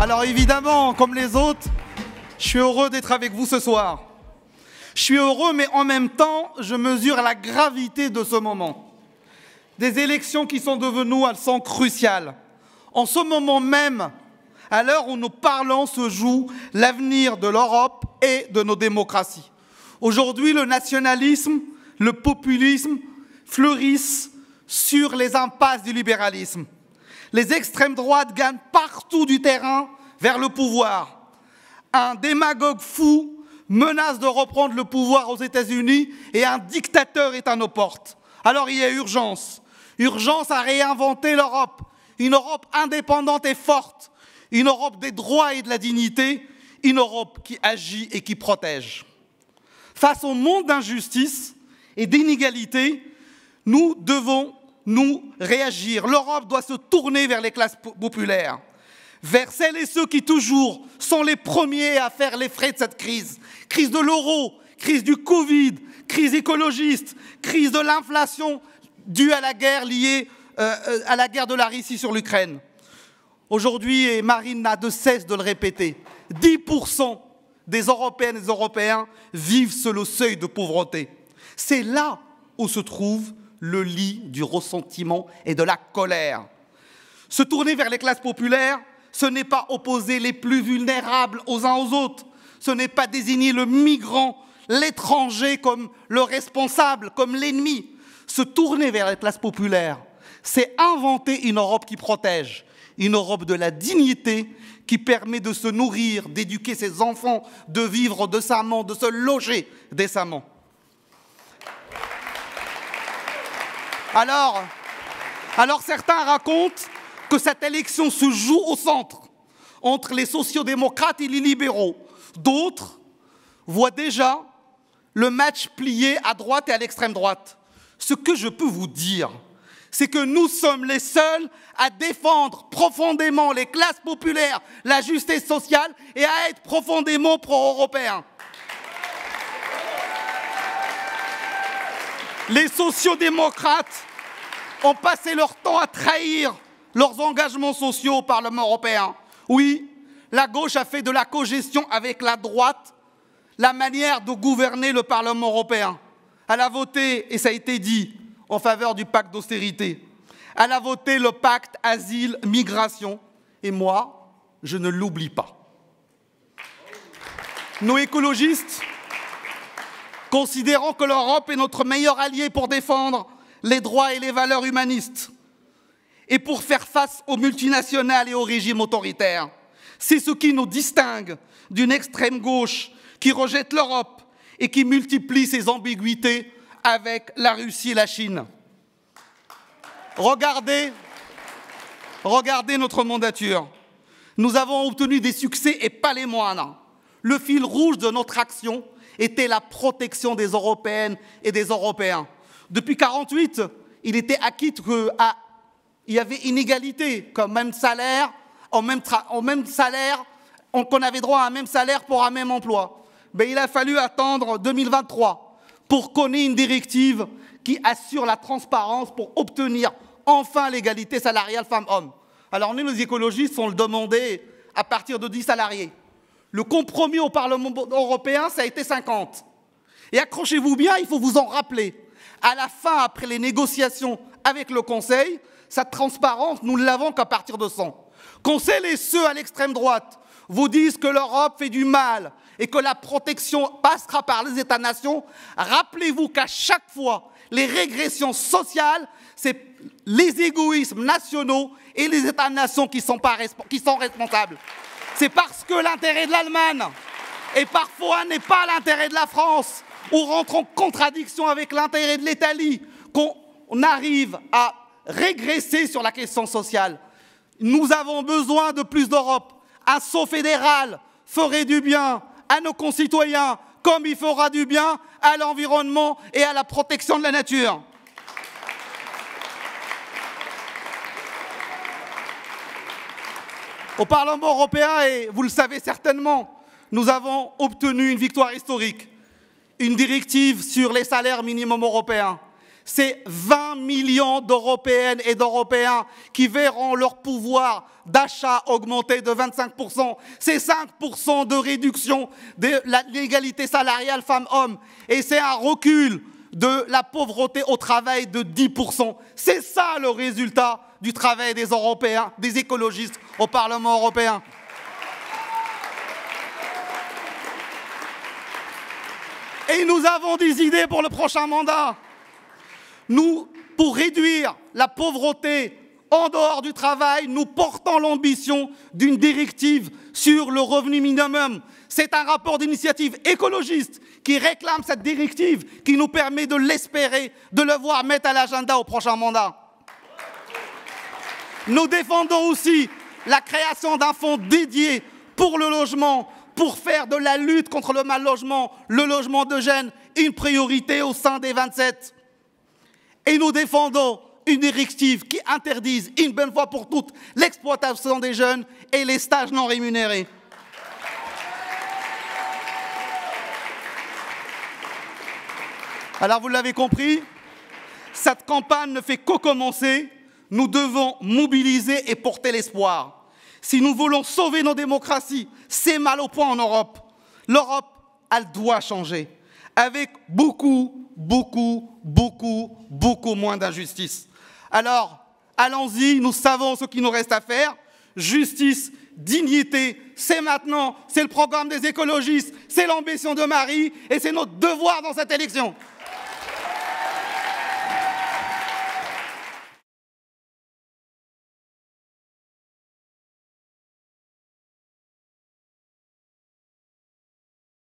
Alors évidemment, comme les autres, je suis heureux d'être avec vous ce soir. Je suis heureux, mais en même temps, je mesure la gravité de ce moment. Des élections qui sont devenues, elles sont cruciales. En ce moment même, à l'heure où nous parlons, se joue l'avenir de l'Europe et de nos démocraties. Aujourd'hui, le nationalisme, le populisme fleurissent sur les impasses du libéralisme. Les extrêmes droites gagnent partout du terrain vers le pouvoir. Un démagogue fou menace de reprendre le pouvoir aux États-Unis et un dictateur est à nos portes. Alors il y a urgence. Urgence à réinventer l'Europe. Une Europe indépendante et forte. Une Europe des droits et de la dignité. Une Europe qui agit et qui protège. Face au monde d'injustice et d'inégalité, nous devons nous réagir. L'Europe doit se tourner vers les classes populaires, vers celles et ceux qui toujours sont les premiers à faire les frais de cette crise. Crise de l'euro, crise du Covid, crise écologiste, crise de l'inflation due à la guerre liée à la guerre de la Russie sur l'Ukraine. Aujourd'hui, et Marine n'a de cesse de le répéter, 10% des Européennes et des Européens vivent sous le seuil de pauvreté. C'est là où se trouve le lit du ressentiment et de la colère. Se tourner vers les classes populaires, ce n'est pas opposer les plus vulnérables aux uns aux autres. Ce n'est pas désigner le migrant, l'étranger comme le responsable, comme l'ennemi. Se tourner vers les classes populaires, c'est inventer une Europe qui protège, une Europe de la dignité qui permet de se nourrir, d'éduquer ses enfants, de vivre décemment, de se loger décemment. Alors certains racontent que cette élection se joue au centre, entre les sociodémocrates et les libéraux. D'autres voient déjà le match plié à droite et à l'extrême droite. Ce que je peux vous dire, c'est que nous sommes les seuls à défendre profondément les classes populaires, la justice sociale et à être profondément pro-européens. Les sociodémocrates ont passé leur temps à trahir leurs engagements sociaux au Parlement européen. Oui, la gauche a fait de la cogestion avec la droite la manière de gouverner le Parlement européen. Elle a voté, et ça a été dit, en faveur du pacte d'austérité. Elle a voté le pacte asile-migration. Et moi, je ne l'oublie pas. Nos écologistes, considérant que l'Europe est notre meilleur allié pour défendre les droits et les valeurs humanistes et pour faire face aux multinationales et aux régimes autoritaires. C'est ce qui nous distingue d'une extrême gauche qui rejette l'Europe et qui multiplie ses ambiguïtés avec la Russie et la Chine. Regardez notre mandature. Nous avons obtenu des succès et pas les moindres. Le fil rouge de notre action était la protection des Européennes et des Européens. Depuis 1948, il était acquis qu'il y avait inégalité, qu'on avait droit à un même salaire pour un même emploi. Mais il a fallu attendre 2023 pour qu'on ait une directive qui assure la transparence pour obtenir enfin l'égalité salariale femmes-hommes. Alors nous, les écologistes, on le demandait à partir de 10 salariés. Le compromis au Parlement européen, ça a été 50. Et accrochez-vous bien, il faut vous en rappeler. À la fin, après les négociations avec le Conseil, cette transparence, nous ne l'avons qu'à partir de 100. Quand celles et ceux à l'extrême droite vous disent que l'Europe fait du mal et que la protection passera par les États-nations, rappelez-vous qu'à chaque fois, les régressions sociales, c'est les égoïsmes nationaux et les États-nations qui sont responsables. C'est parce que l'intérêt de l'Allemagne, et parfois n'est pas l'intérêt de la France, ou rentre en contradiction avec l'intérêt de l'Italie, qu'on arrive à régresser sur la question sociale. Nous avons besoin de plus d'Europe. Un saut fédéral ferait du bien à nos concitoyens, comme il fera du bien à l'environnement et à la protection de la nature. Au Parlement européen, et vous le savez certainement, nous avons obtenu une victoire historique, une directive sur les salaires minimums européens. c'est 20 millions d'Européennes et d'Européens qui verront leur pouvoir d'achat augmenter de 25%. C'est 5% de réduction de l'égalité salariale femmes-hommes. Et c'est un recul de la pauvreté au travail de 10%. C'est ça le résultat du travail des Européens, des écologistes au Parlement européen. Et nous avons des idées pour le prochain mandat. Nous, pour réduire la pauvreté en dehors du travail, nous portons l'ambition d'une directive sur le revenu minimum. C'est un rapport d'initiative écologiste qui réclame cette directive, qui nous permet de l'espérer, de le voir mettre à l'agenda au prochain mandat. Nous défendons aussi la création d'un fonds dédié pour le logement, pour faire de la lutte contre le mal-logement, le logement de jeunes, une priorité au sein des 27. Et nous défendons une directive qui interdise une bonne fois pour toutes l'exploitation des jeunes et les stages non rémunérés. Alors vous l'avez compris, cette campagne ne fait que commencer. Nous devons mobiliser et porter l'espoir. Si nous voulons sauver nos démocraties, c'est mal au point en Europe. L'Europe, elle doit changer, avec beaucoup moins d'injustice. Alors, allons-y, nous savons ce qu'il nous reste à faire. Justice, dignité, c'est maintenant, c'est le programme des écologistes, c'est l'ambition de Marie et c'est notre devoir dans cette élection.